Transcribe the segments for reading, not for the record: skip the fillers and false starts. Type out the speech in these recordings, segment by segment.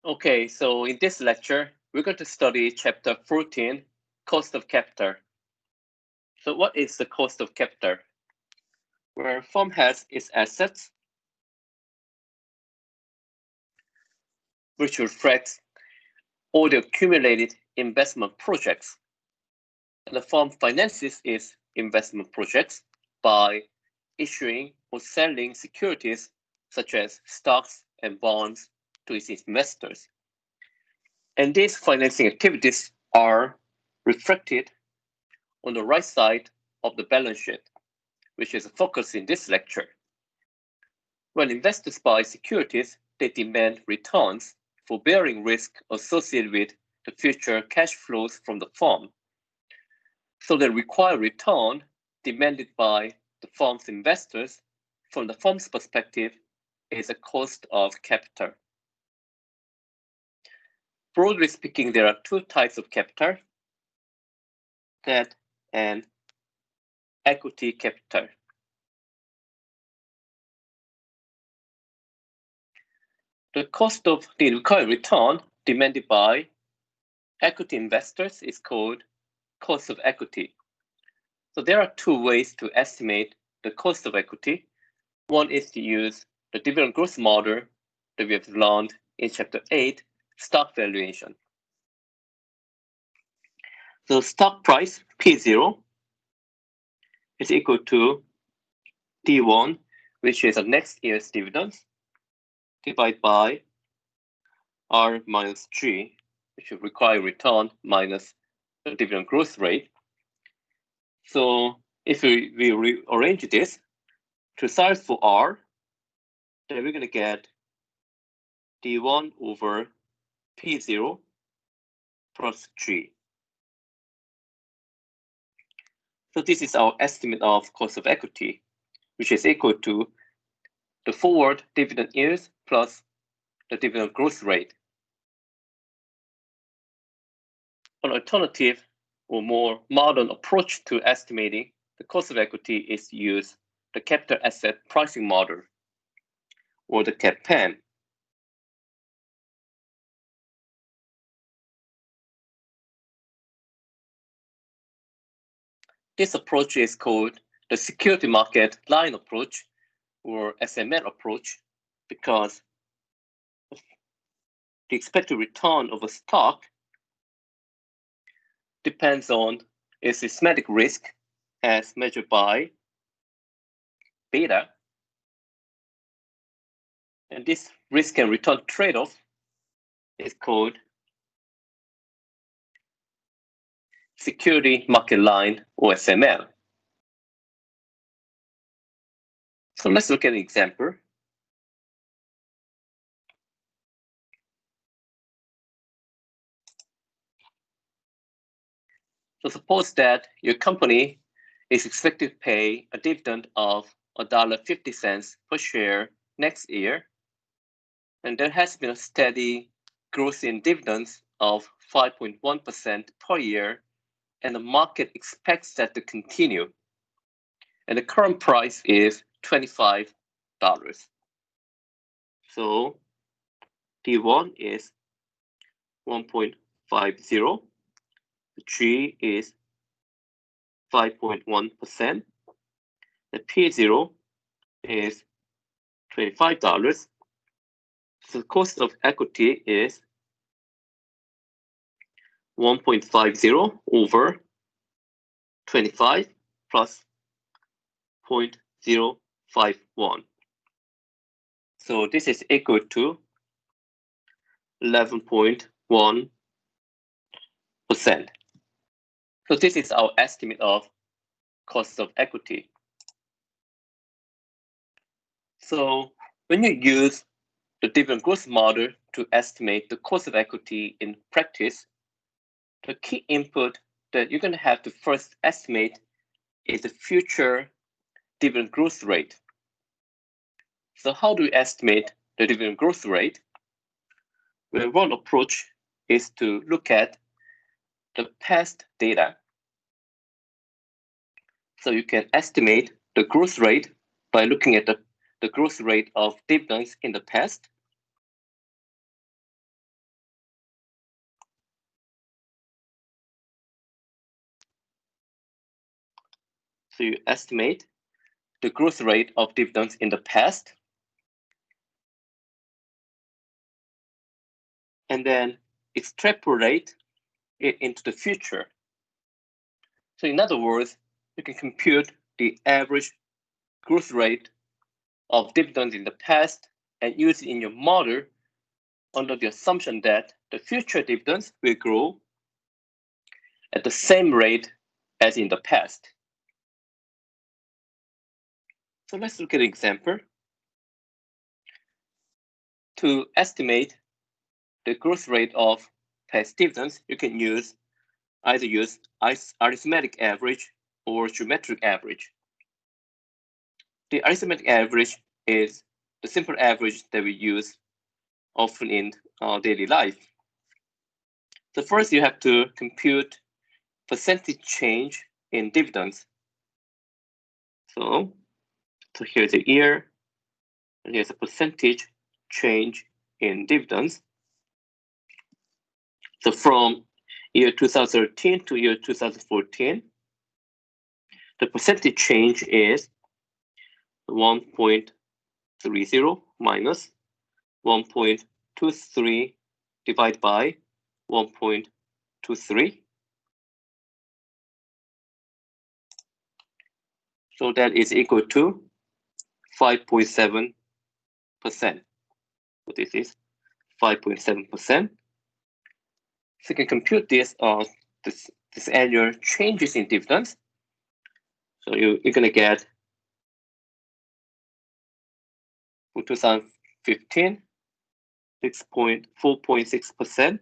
Okay, so in this lecture, we're going to study chapter 14, cost of capital. So what is the cost of capital? Where a firm has its assets, which reflects all the accumulated investment projects. And the firm finances its investment projects by issuing or selling securities such as stocks and bonds to its investors. And these financing activities are reflected on the right side of the balance sheet, which is a focus in this lecture. When investors buy securities, they demand returns for bearing risk associated with the future cash flows from the firm. So the required return demanded by the firm's investors from the firm's perspective is a cost of capital. Broadly speaking, there are two types of capital: debt and equity capital. The cost of the required return demanded by equity investors is called cost of equity. So there are two ways to estimate the cost of equity. One is to use the dividend growth model that we have learned in chapter 8, stock valuation. So stock price P0 is equal to D1, which is the next year's dividends, divided by R minus G, which is required return minus the dividend growth rate. So if we rearrange this to solve for R, then we're going to get D1 over P0 plus G. So this is our estimate of cost of equity, which is equal to the forward dividend yields plus the dividend growth rate. An alternative or more modern approach to estimating the cost of equity is to use the capital asset pricing model, or the CAPM. This approach is called the security market line approach, or SML approach, because the expected return of a stock depends on its systematic risk as measured by beta. And this risk and return trade-off is called security market line, or SML. So let's look at an example. So suppose that your company is expected to pay a dividend of $1.50 per share next year, and there has been a steady growth in dividends of 5.1% per year, and the market expects that to continue. And the current price is $25. So D1 is 1.50. The G is 5.1%. The P0 is $25. So the cost of equity is 1.50 over 25 plus 0.051. So this is equal to 11.1%. So this is our estimate of cost of equity. So when you use the dividend growth model to estimate the cost of equity in practice, the key input that you're going to have to first estimate is the future dividend growth rate. So how do we estimate the dividend growth rate? Well, one approach is to look at the past data. So you can estimate the growth rate by looking at the growth rate of dividends in the past. So you estimate the growth rate of dividends in the past, and then extrapolate it into the future. So in other words, you can compute the average growth rate of dividends in the past and use it in your model under the assumption that the future dividends will grow at the same rate as in the past. So let's look at an example. To estimate the growth rate of past dividends, you can either use arithmetic average or geometric average. The arithmetic average is the simple average that we use often in our daily life. So first you have to compute percentage change in dividends. So here's a year, and here's a percentage change in dividends. So from year 2013 to year 2014, the percentage change is 1.30 minus 1.23 divided by 1.23. So that is equal to 5.7%. So this is 5.7%. So you can compute this annual changes in dividends. So you're going to get for 2015, 4.6%,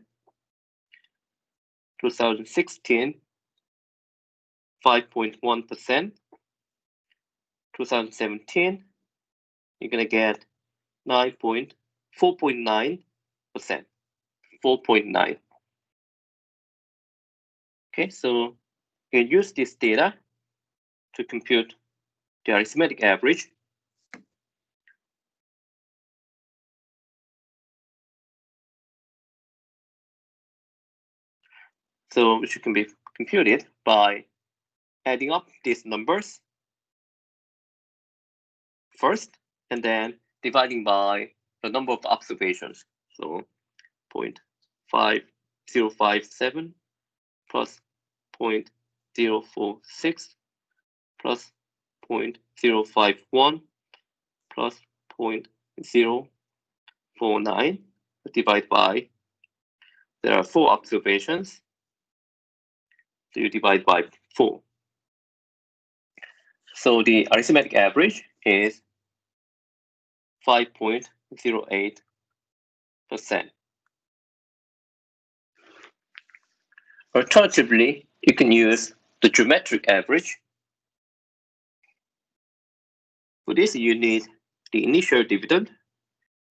2016, 5.1%, 2017, you're going to get 4.9%, 4.9. Okay, so you can use this data to compute the arithmetic average. So which can be computed by adding up these numbers first, and then dividing by the number of observations. So 0.5057 plus 0.046 plus 0.051 plus 0.049 divided by, there are 4 observations, so you divide by 4. So the arithmetic average is 5.08%. Alternatively, you can use the geometric average. For this, you need the initial dividend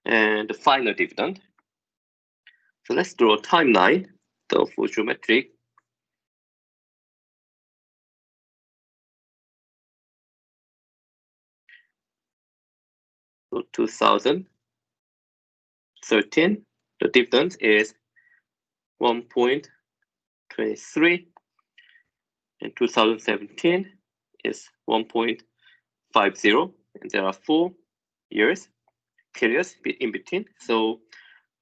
and the final dividend. So let's draw a timeline. So for geometric, so 2013, the dividend is 1.23, and 2017 is 1.50, and there are 4 periods in between. So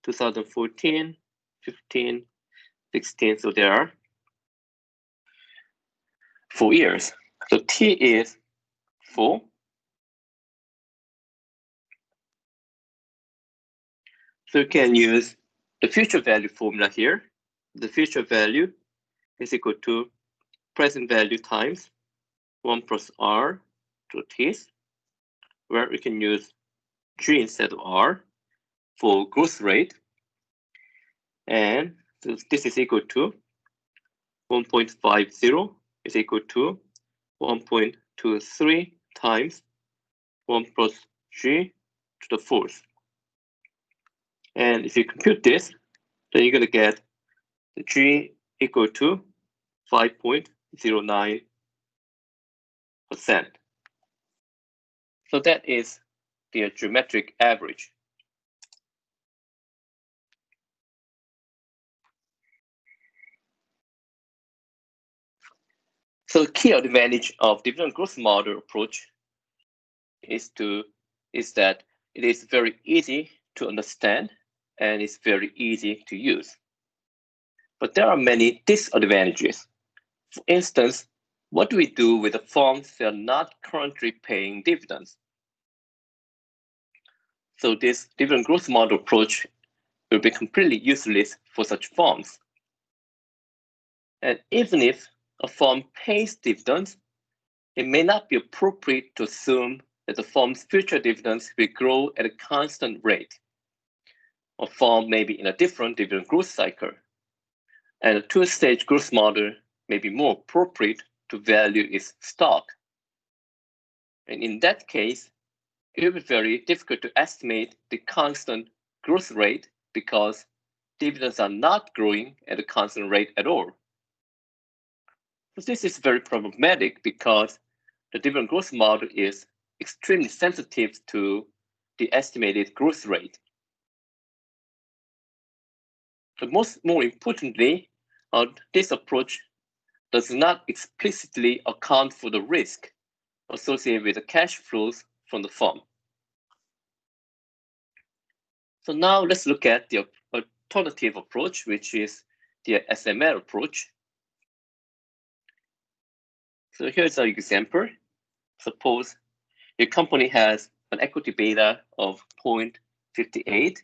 2014, 15, 16, so there are 4 years. So T is 4. So you can use the future value formula here. The future value is equal to present value times 1 plus R to T, where we can use G instead of R for growth rate. And so this is equal to 1.50 is equal to 1.23 times 1 plus G to the 4th. And if you compute this, then you're going to get the G equal to 5.09%. So that is the geometric average. So the key advantage of dividend growth model approach is that it is very easy to understand and it's very easy to use. But there are many disadvantages. For instance, what do we do with the firms that are not currently paying dividends? So this dividend growth model approach will be completely useless for such firms. And even if a firm pays dividends, it may not be appropriate to assume that the firm's future dividends will grow at a constant rate. A firm may be in a different dividend growth cycle, and a two-stage growth model may be more appropriate to value its stock. And in that case, it will be very difficult to estimate the constant growth rate because dividends are not growing at a constant rate at all. So this is very problematic because the dividend growth model is extremely sensitive to the estimated growth rate. But more importantly, this approach does not explicitly account for the risk associated with the cash flows from the firm. So now let's look at the alternative approach, which is the SML approach. So here's an example. Suppose your company has an equity beta of 0.58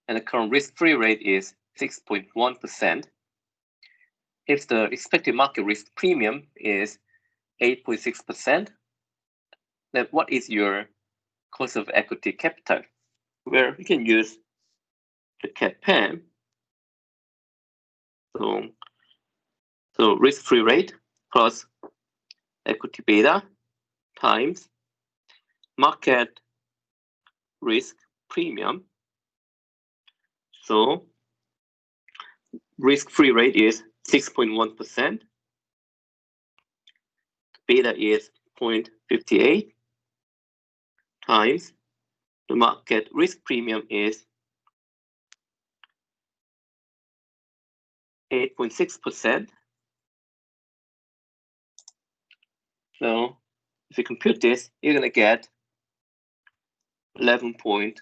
and the current risk-free rate is 6.1%. If the expected market risk premium is 8.6%, then what is your cost of equity capital? Where we can use the CAPM. So risk-free rate plus equity beta times market risk premium. So risk-free rate is 6.1%. Beta is 0.58 times the market risk premium is 8.6%. So if you compute this, you're going to get 11.1%.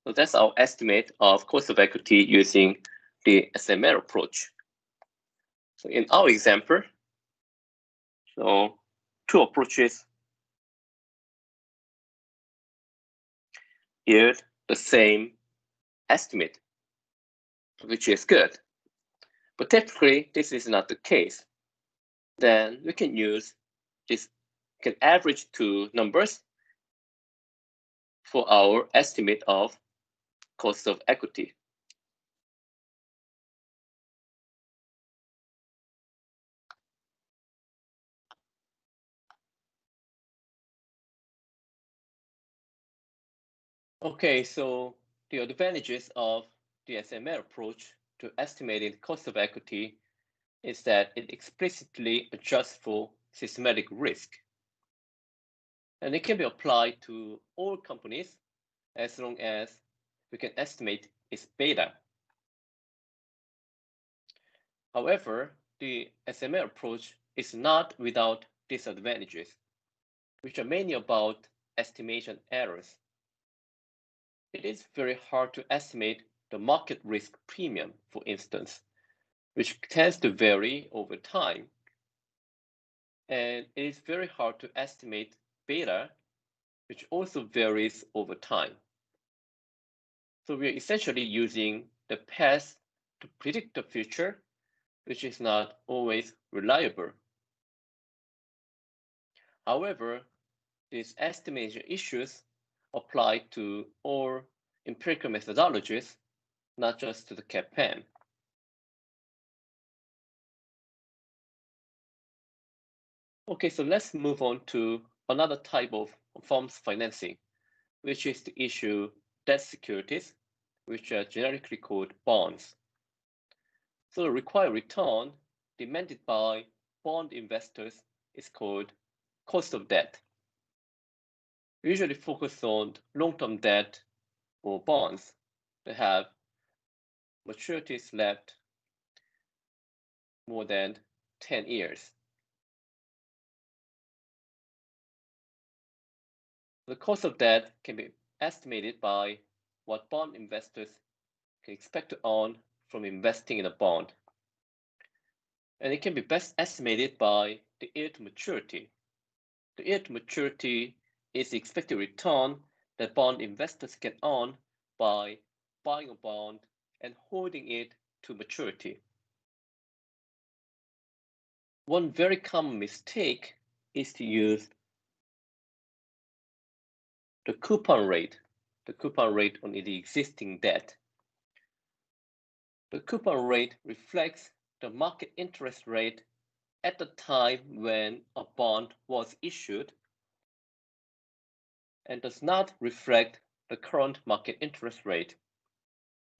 So that's our estimate of cost of equity using the SML approach. So in our example, so two approaches yield the same estimate, which is good. But technically, this is not the case. Then we can use this, can average two numbers for our estimate of cost of equity. Okay, so the advantages of the SML approach to estimating cost of equity is that it explicitly adjusts for systematic risk. And it can be applied to all companies as long as we can estimate its beta. However, the SML approach is not without disadvantages, which are mainly about estimation errors. It is very hard to estimate the market risk premium, for instance, which tends to vary over time. And it is very hard to estimate beta, which also varies over time. So we're essentially using the past to predict the future, which is not always reliable. However, these estimation issues apply to all empirical methodologies, not just to the CAPM. Okay, so let's move on to another type of firms financing, which is to issue debt securities, which are generically called bonds. So the required return demanded by bond investors is called cost of debt. We usually focus on long-term debt or bonds that have maturities left more than 10 years. The cost of debt can be estimated by what bond investors can expect to earn from investing in a bond. And it can be best estimated by the yield to maturity. The yield to maturity is the expected return that bond investors can earn by buying a bond and holding it to maturity. One very common mistake is to use the coupon rate on the existing debt. The coupon rate reflects the market interest rate at the time when a bond was issued and does not reflect the current market interest rate.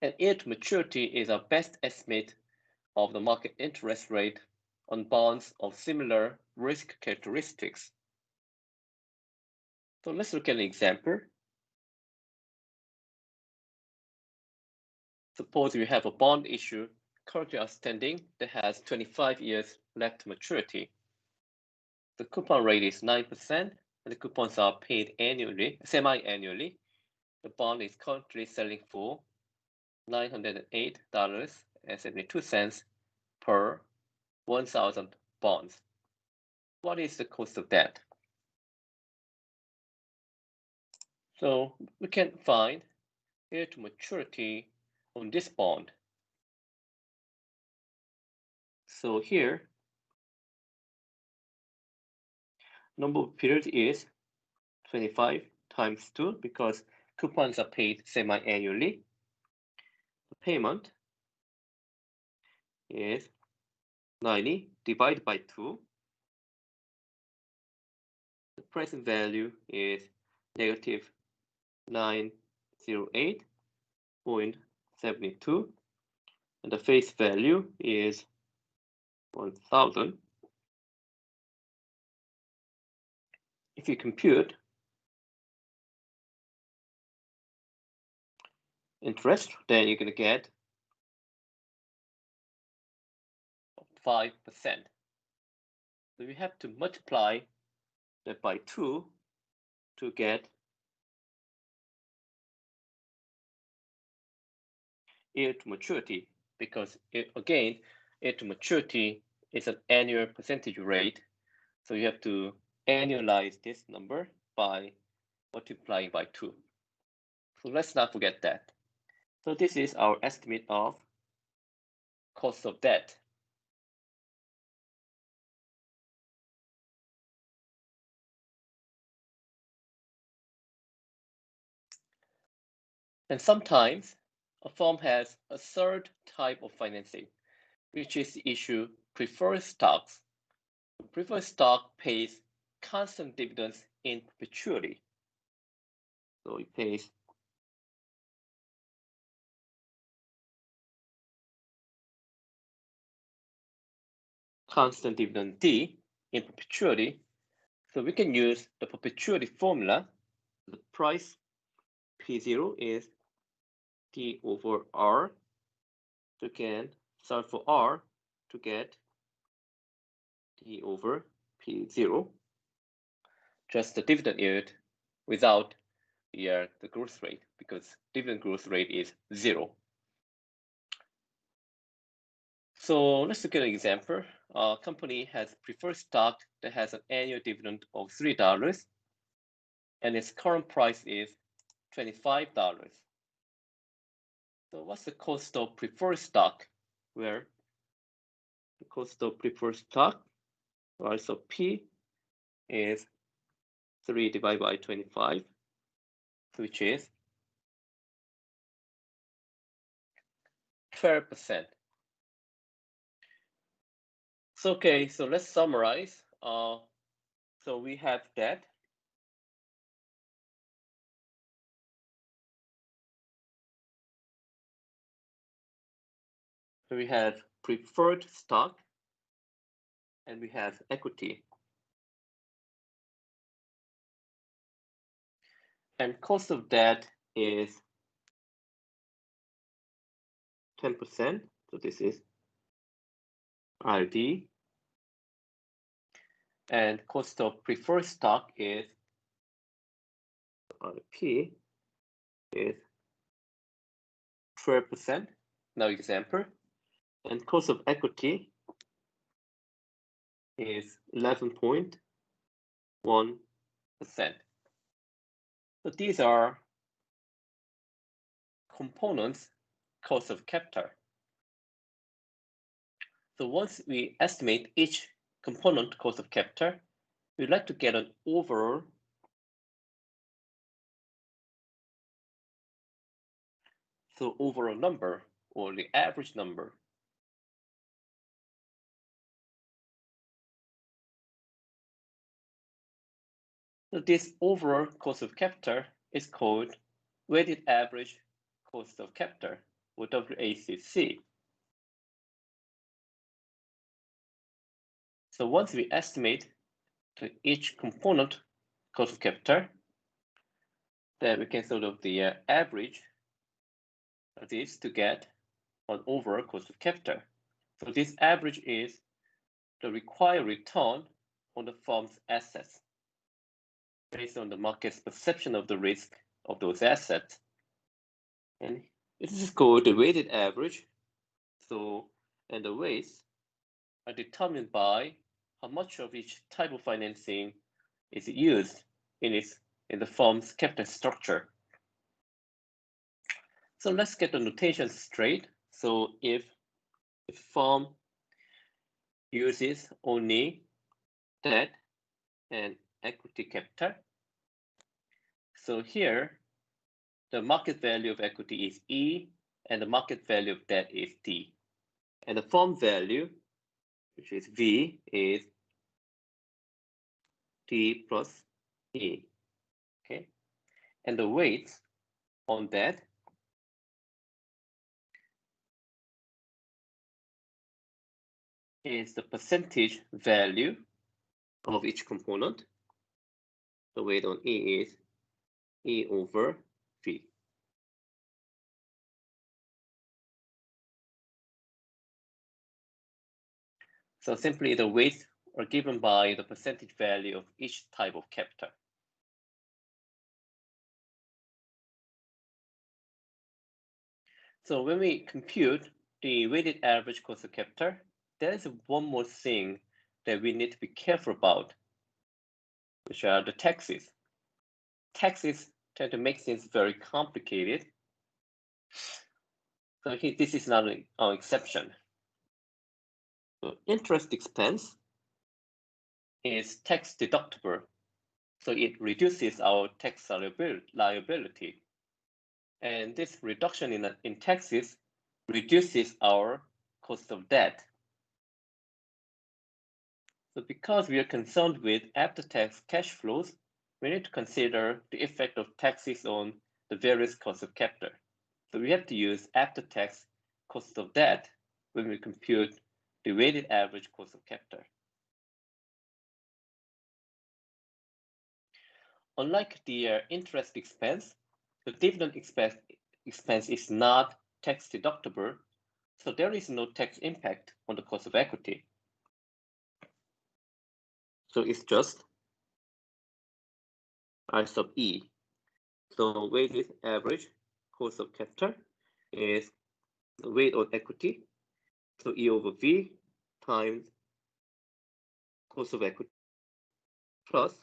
And yield to maturity is our best estimate of the market interest rate on bonds of similar risk characteristics. So let's look at an example. Suppose you have a bond issue currently outstanding that has 25 years left to maturity. The coupon rate is 9%, and the coupons are paid annually, semi-annually. The bond is currently selling for $908.72 per 1,000 bonds. What is the cost of debt? So we can find yield to maturity on this bond. So here, number of periods is 25 times 2 because coupons are paid semi-annually. The payment is 90 divided by 2. The present value is negative 908.72, and the face value is 1,000. If you compute interest, then you're going to get 5%. So you have to multiply that by 2 to get yield to maturity, because again, yield to maturity is an annual percentage rate. So you have to annualize this number by multiplying by 2. So let's not forget that. So this is our estimate of cost of debt. And sometimes a firm has a third type of financing, which is to issue preferred stocks. Preferred stock pays constant dividends in perpetuity. So it pays constant dividend D in perpetuity. So we can use the perpetuity formula. The price P0 is D over R. So you can solve for R to get D over P0, just the dividend yield without the growth rate, because dividend growth rate is 0. So let's look at an example. A company has preferred stock that has an annual dividend of $3, and its current price is $25. So what's the cost of preferred stock? Where the cost of preferred stock, right? So P is 3 divided by 25, which is 12%. So okay, so let's summarize. So we have debt. We have preferred stock, and we have equity. And cost of debt is 10%. So this is RD. And cost of preferred stock is RP is 12%. Now example. And cost of equity is 11.1%. So these are components cost of capital. So once we estimate each component cost of capital, we'd like to get an overall number or the average number. So this overall cost of capital is called weighted average cost of capital, or WACC. So once we estimate to each component cost of capital, then we can sort of the average of this to get an overall cost of capital. So this average is the required return on the firm's assets based on the market's perception of the risk of those assets. And this is called the weighted average. So, and the weights are determined by how much of each type of financing is used in the firm's capital structure. So let's get the notation straight. So if the firm uses only debt and equity capital, so here the market value of equity is E and the market value of debt is D. And the firm value, which is V, is D plus E. Okay. And the weights on that is the percentage value of each component. The weight on E is E over V. So simply the weights are given by the percentage value of each type of capital. So when we compute the weighted average cost of capital, there is one more thing that we need to be careful about, which are the taxes. Taxes tend to make things very complicated. So here, this is not an exception. So interest expense is tax deductible, so it reduces our tax liability. And this reduction in taxes reduces our cost of debt. So because we are concerned with after-tax cash flows, we need to consider the effect of taxes on the various costs of capital. So we have to use after-tax cost of debt when we compute the weighted average cost of capital. Unlike the interest expense, the dividend expense is not tax deductible, so there is no tax impact on the cost of equity. So it's just I sub E. So weighted average cost of capital is the weight on equity. So E over V times cost of equity plus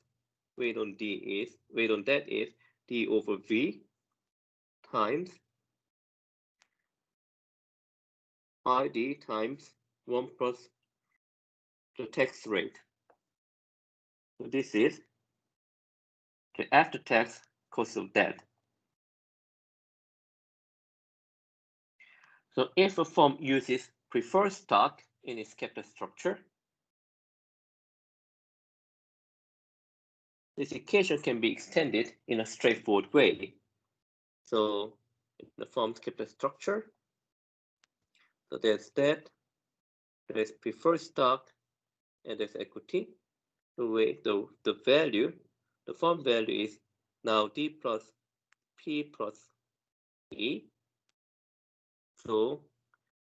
weight on debt is D over V times ID times 1 plus the tax rate. So this is the after-tax cost of debt. So if a firm uses preferred stock in its capital structure, this equation can be extended in a straightforward way. So in the firm's capital structure, so there's debt, there's preferred stock, and there's equity. The value, the firm value is now D plus P plus E. So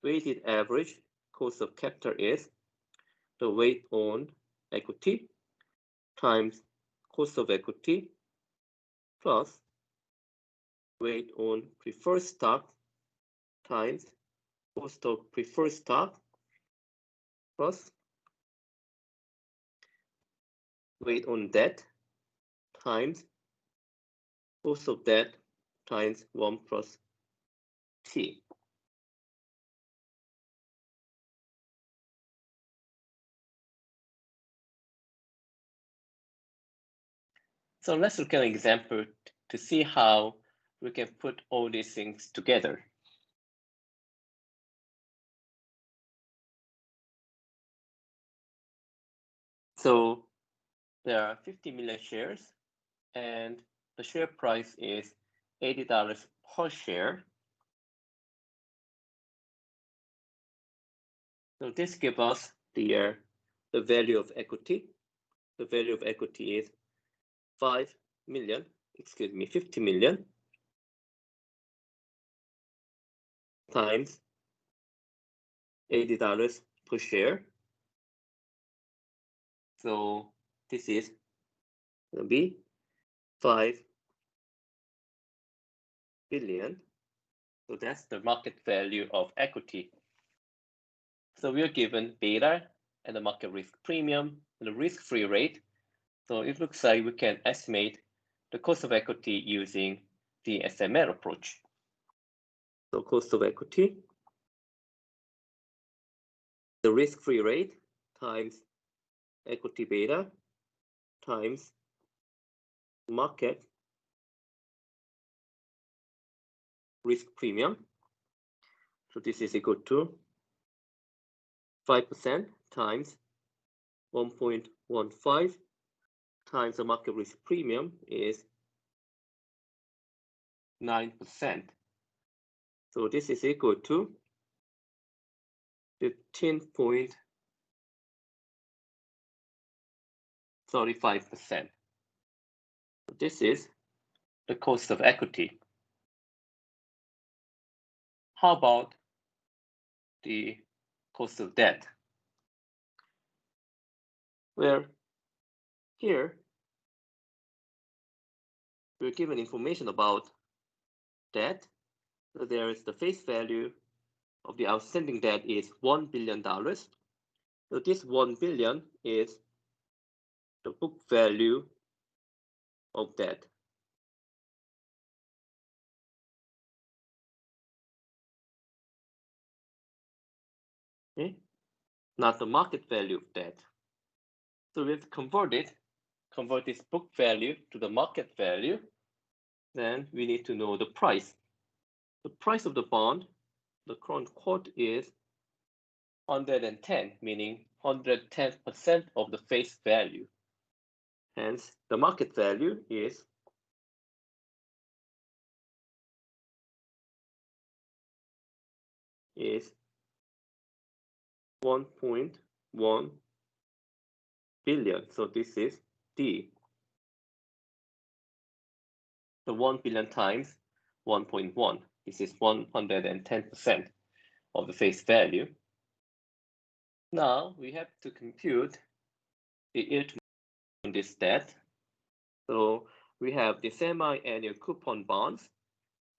weighted average cost of capital is the weight on equity times cost of equity plus weight on preferred stock times cost of preferred stock plus weight on debt times cost of debt times 1 plus t. So let's look at an example to see how we can put all these things together. So there are 50 million shares and the share price is $80 per share. So this gives us the value of equity. The value of equity is 50 million times $80 per share. So this is going to be 5 billion. So that's the market value of equity. So we are given beta and the market risk premium and the risk-free rate. So it looks like we can estimate the cost of equity using the SML approach. So cost of equity, the risk-free rate times equity beta times market risk premium. So this is equal to 5% times 1.15 times the market risk premium is 9%. So this is equal to 15.35%. This is the cost of equity. How about the cost of debt? Where here we're given information about debt. So there is the face value of the outstanding debt is $1 billion. So this 1 billion is the book value of debt. Okay, not the market value of debt. So we have to convert this book value to the market value. Then we need to know the price. The price of the bond, the current quote is 110, meaning 110% of the face value. Hence, the market value is 1.1 billion. So this is D. The 1 billion times 1.1. This is 110% of the face value. Now we have to compute the yield on this debt. So we have the semi-annual coupon bonds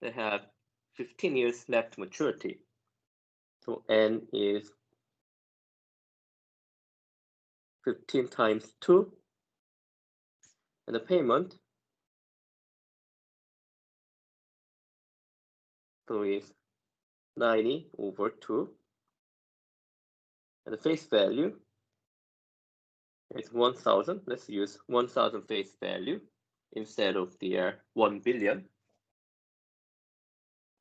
that have 15 years left maturity. So N is 15 times 2, and the payment so is 90 over 2, and the face value is 1,000. Let's use 1,000 face value instead of the 1 billion.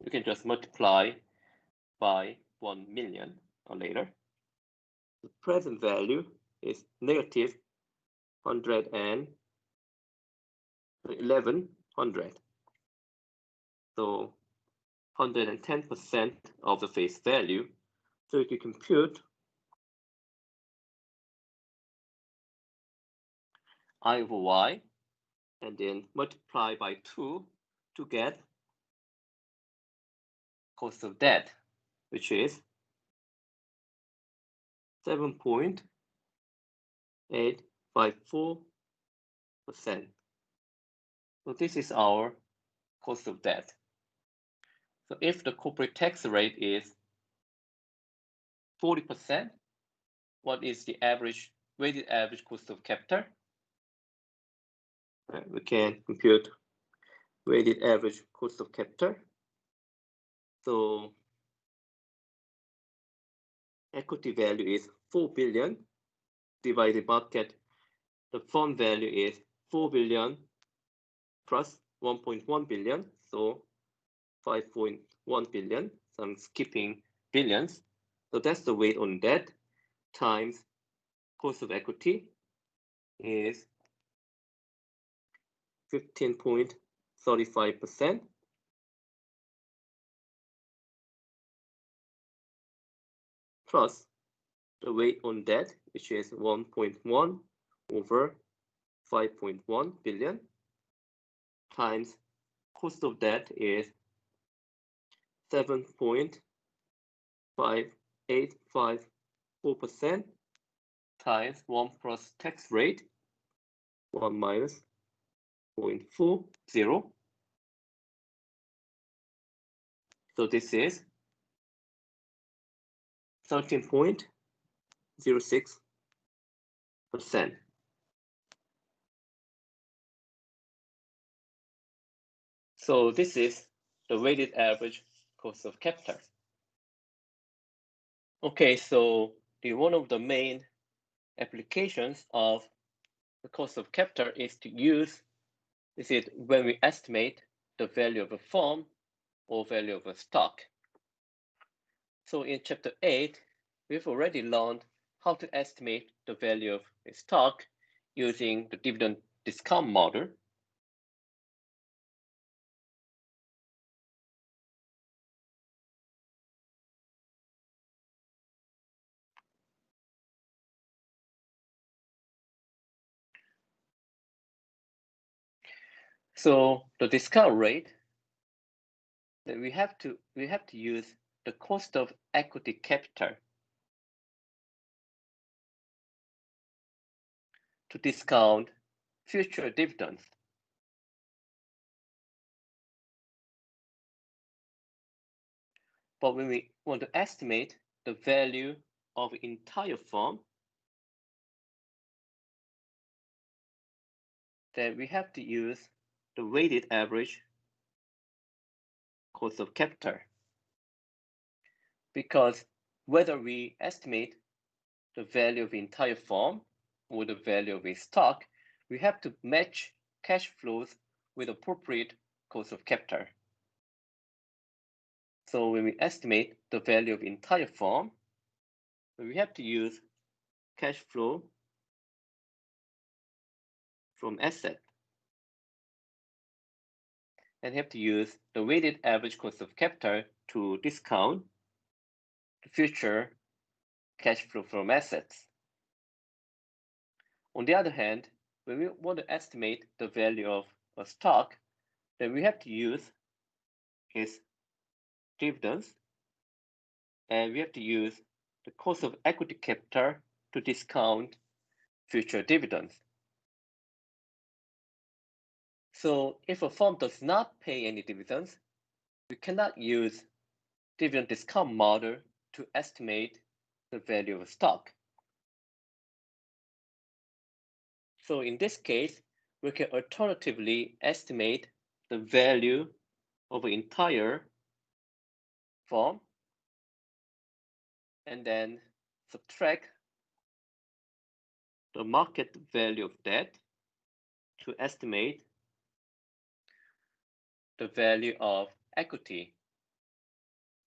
You can just multiply by 1 million or later. The present value is negative 1,100. So 110% of the face value. So if you compute I over y and then multiply by 2 to get cost of debt, which is 7.854%. So this is our cost of debt. So if the corporate tax rate is 40%, what is the average weighted average cost of capital? We can compute weighted average cost of capital. So equity value is 4 billion divided market. The fund value is 4 billion plus 1.1 billion, so 5.1 billion. So I'm skipping billions. So that's the weight on debt times cost of equity is 15.35%. Plus the weight on debt, which is 1.1 over 5.1 billion, times cost of debt is 7.5854% times 1 plus tax rate, 1 minus 0.40. So this is 13.06%. So this is the weighted average cost of capital. Okay, so one of the main applications of the cost of capital is to use when we estimate the value of a firm or value of a stock. So in chapter 8, we've already learned how to estimate the value of a stock using the dividend discount model. So the discount rate, that we have to use the cost of equity capital to discount future dividends. But when we want to estimate the value of the entire firm, then we have to use the weighted average cost of capital. Because whether we estimate the value of the entire firm or the value of a stock, we have to match cash flows with appropriate cost of capital. So when we estimate the value of the entire firm, we have to use cash flow from asset and have to use the weighted average cost of capital to discount the future cash flow from assets. On the other hand, when we want to estimate the value of a stock, then we have to use its dividends, and we have to use the cost of equity capital to discount future dividends. So if a firm does not pay any dividends, we cannot use dividend discount model to estimate the value of a stock. So in this case, we can alternatively estimate the value of an entire firm and then subtract the market value of debt to estimate the value of equity.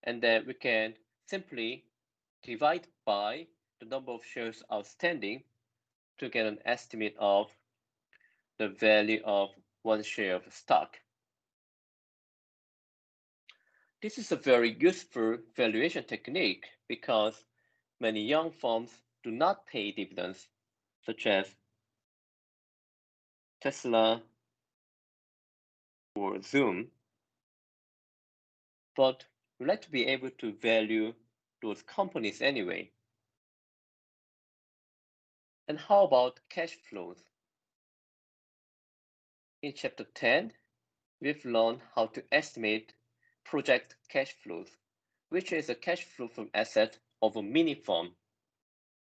And then we can simply divide by the number of shares outstanding to get an estimate of the value of one share of stock. This is a very useful valuation technique because many young firms do not pay dividends, such as Tesla or Zoom, but we like to be able to value those companies anyway. And how about cash flows? In Chapter 10, we've learned how to estimate project cash flows, which is a cash flow from asset of a mini firm.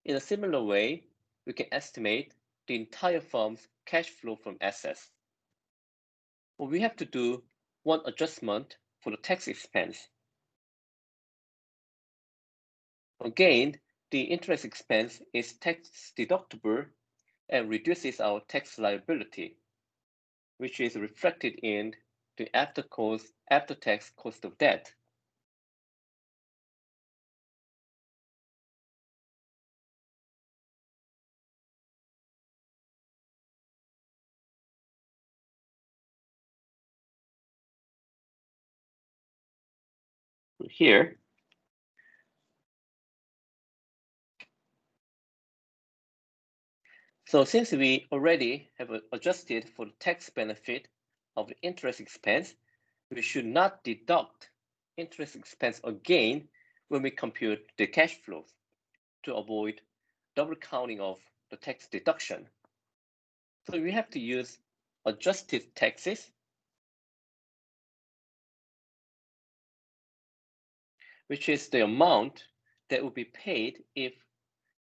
In a similar way, we can estimate the entire firm's cash flow from assets. But we have to do one adjustment for the tax expense. Again, the interest expense is tax deductible and reduces our tax liability, which is reflected in the after-tax cost of debt. Here, so since we already have adjusted for the tax benefit of the interest expense, we should not deduct interest expense again when we compute the cash flows to avoid double counting of the tax deduction. So we have to use adjusted taxes, which is the amount that will be paid if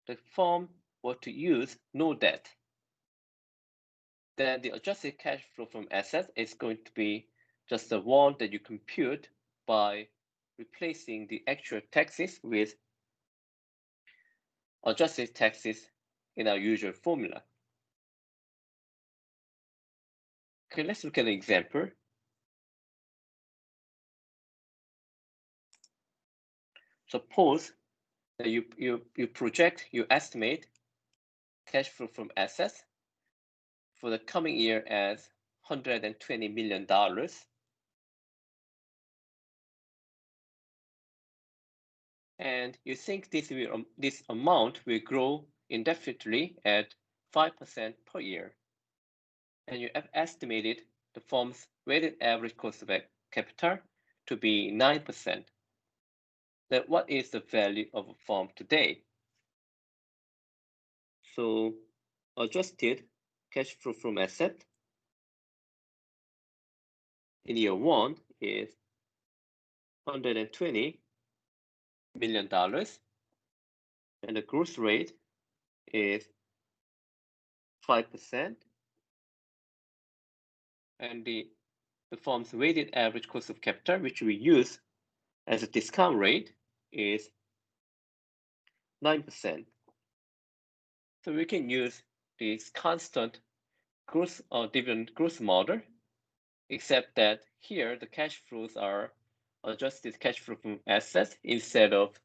the firm were to use no debt. Then the adjusted cash flow from assets is going to be just the one that you compute by replacing the actual taxes with adjusted taxes in our usual formula. Okay, let's look at an example. Suppose that you estimate cash flow from assets for the coming year as $120 million. And you think this amount will grow indefinitely at 5% per year. And you have estimated the firm's weighted average cost of capital to be 9%. Then what is the value of a firm today? So adjusted cash flow from asset in year 1 is $120 million, and the growth rate is 5%, and the firm's weighted average cost of capital, which we use as a discount rate, is 9%. So we can use this constant growth or dividend growth model, except that here the cash flows are adjusted cash flow from assets instead of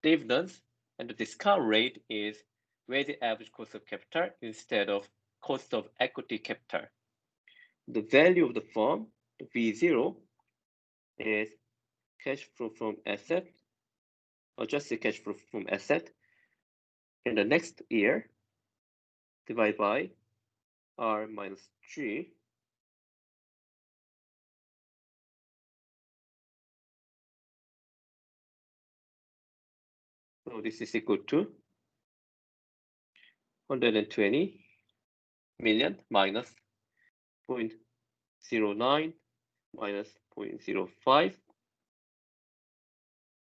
dividends, and the discount rate is weighted average cost of capital instead of cost of equity capital. The value of the firm, the V0, is cash flow from asset, adjusted cash flow from asset in the next year, divided by R minus G. So this is equal to 120 million minus 0.09 minus 0.05.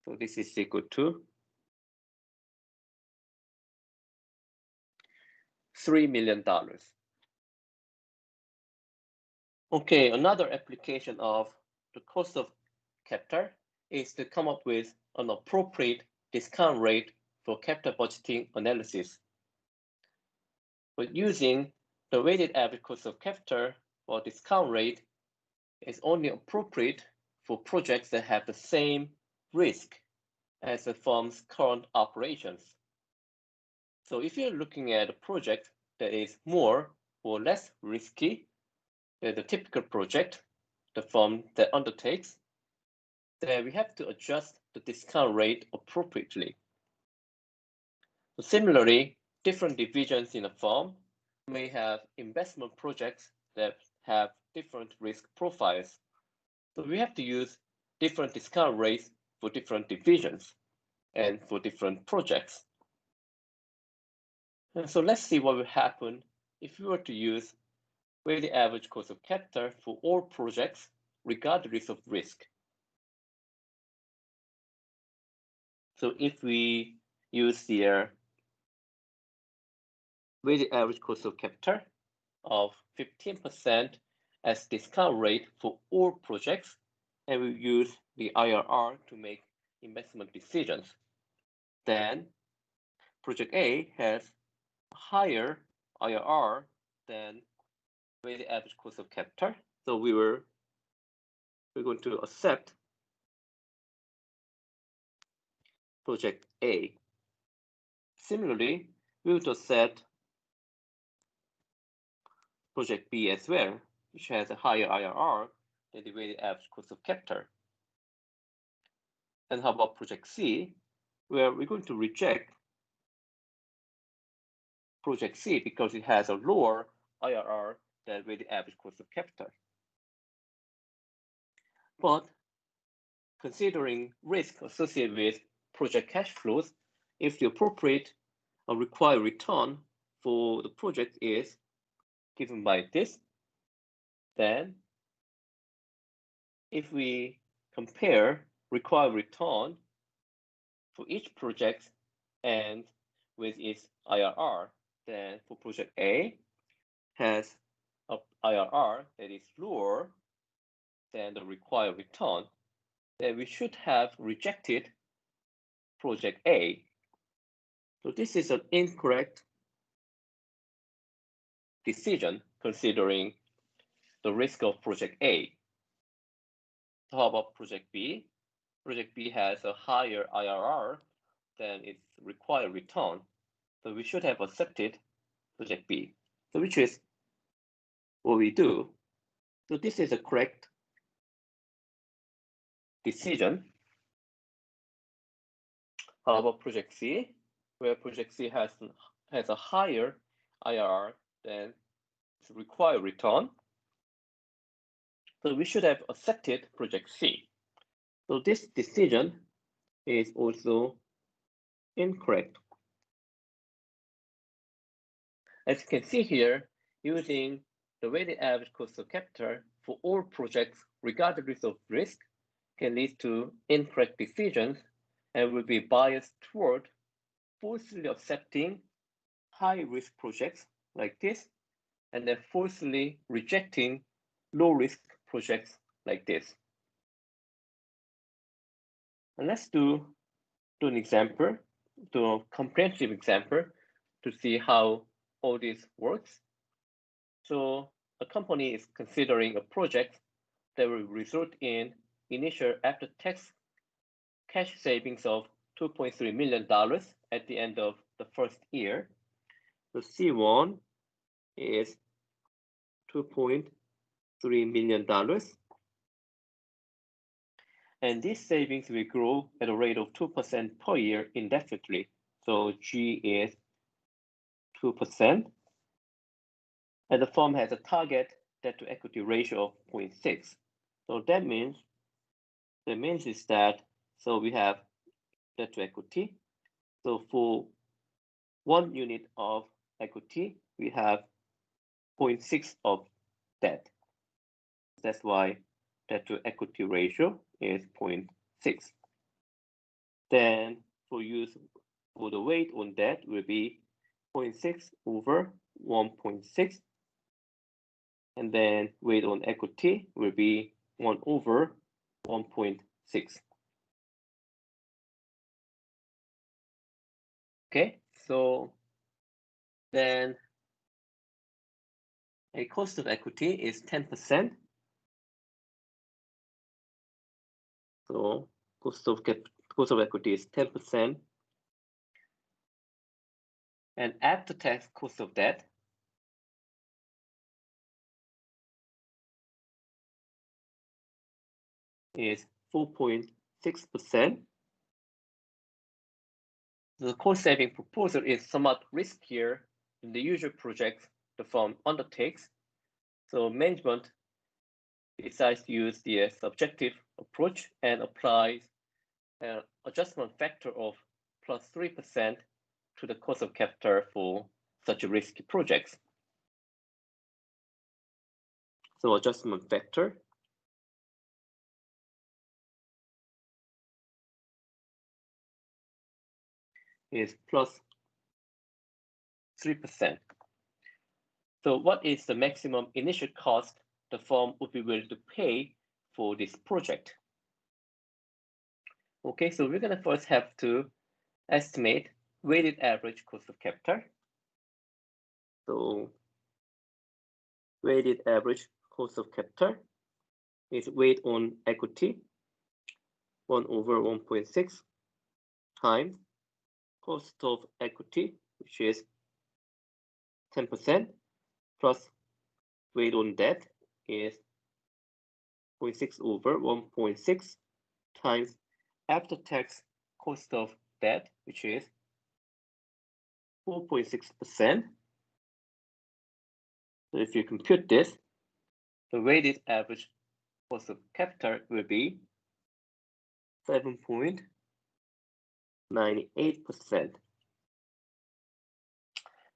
So this is equal to $3 million. Okay, another application of the cost of capital is to come up with an appropriate discount rate for capital budgeting analysis. But using the weighted average cost of capital for discount rate is only appropriate for projects that have the same risk as the firm's current operations. So if you're looking at a project that is more or less risky than the typical project the firm that undertakes, then we have to adjust the discount rate appropriately. So similarly, different divisions in a firm may have investment projects that have different risk profiles. So we have to use different discount rates for different divisions and for different projects. And so let's see what will happen if we were to use weighted average cost of capital for all projects, regardless of risk. So if we use the weighted average cost of capital of 15% as discount rate for all projects, and we use the IRR to make investment decisions, then project A has a higher IRR than weighted average cost of capital. So we're going to accept project A. Similarly, we would accept project B as well, which has a higher IRR than the weighted average cost of capital. And how about project C, where we're going to reject project C because it has a lower IRR than weighted average cost of capital. But considering risk associated with project cash flows, if the appropriate required return for the project is given by this, then if we compare required return for each project and with its IRR, then for project A has an IRR that is lower than the required return, then we should have rejected project A. So this is an incorrect decision considering the risk of project A. So how about project B? Project B has a higher IRR than its required return. So we should have accepted project B. So which is what we do. So this is a correct decision. How about project C? Where project C has a higher IRR than its required return. So we should have accepted project C. So this decision is also incorrect. As you can see here, using the weighted average cost of capital for all projects, regardless of risk, can lead to incorrect decisions and will be biased toward forcefully accepting high-risk projects like this, and then forcefully rejecting low-risk projects like this. And let's do an example, do a comprehensive example to see how all this works. So a company is considering a project that will result in initial after-tax cash savings of $2.3 million at the end of the first year. So C1 is $2.3 million. And these savings will grow at a rate of 2% per year indefinitely. So G is 2%. And the firm has a target debt to equity ratio of 0.6. So that means is that, so we have debt to equity. So for 1 unit of equity, we have 0.6 of debt. That's why debt to equity ratio is 0.6. Then for the weight on debt will be 0.6 over 1.6. And then weight on equity will be 1 over 1.6. Okay, so then a cost of equity is 10%. So cost of equity is 10%. And after-tax cost of debt is 4.6%. The cost-saving proposal is somewhat riskier than the usual projects the firm undertakes. So management decides to use the subjective approach and applies an adjustment factor of plus 3% to the cost of capital for such risky projects. So adjustment factor is plus 3%. So what is the maximum initial cost the firm would be willing to pay for this project? Okay, so we're gonna first have to estimate weighted average cost of capital. So weighted average cost of capital is weight on equity 1/1.6 times cost of equity, which is 10%, plus weight on debt is 0.6/1.6 times after-tax cost of debt, which is 4.6%. So if you compute this, the weighted average cost of capital will be 7.98%.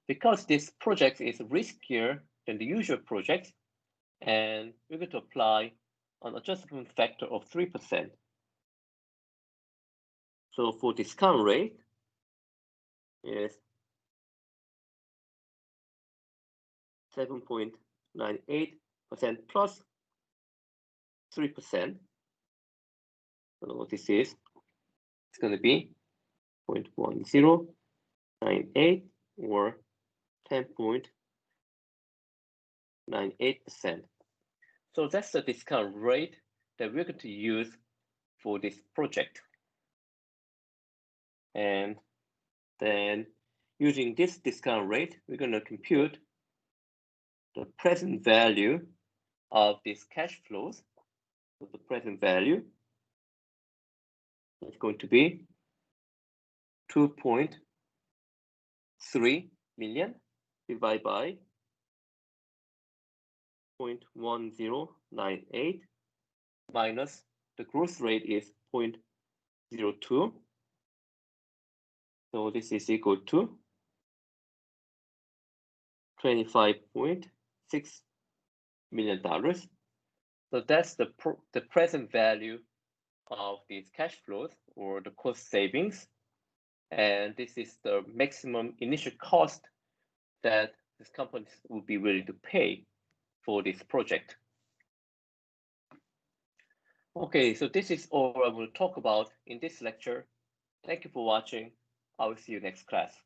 Because this project is riskier than the usual project, and we're going to apply an adjustment factor of 3%. So for discount rate is 7.98% plus 3%. So this is, it's going to be 0.1098 or 10.98%. So that's the discount rate that we're going to use for this project. And then using this discount rate, we're going to compute the present value of these cash flows. So the present value is going to be 2.3 million divided by 0.1098 minus the growth rate is 0.02. So this is equal to $25.6 million. So that's the present value of these cash flows or the cost savings. And this is the maximum initial cost that this company will be willing to pay for this project. Okay, so this is all I will talk about in this lecture. Thank you for watching. I will see you next class.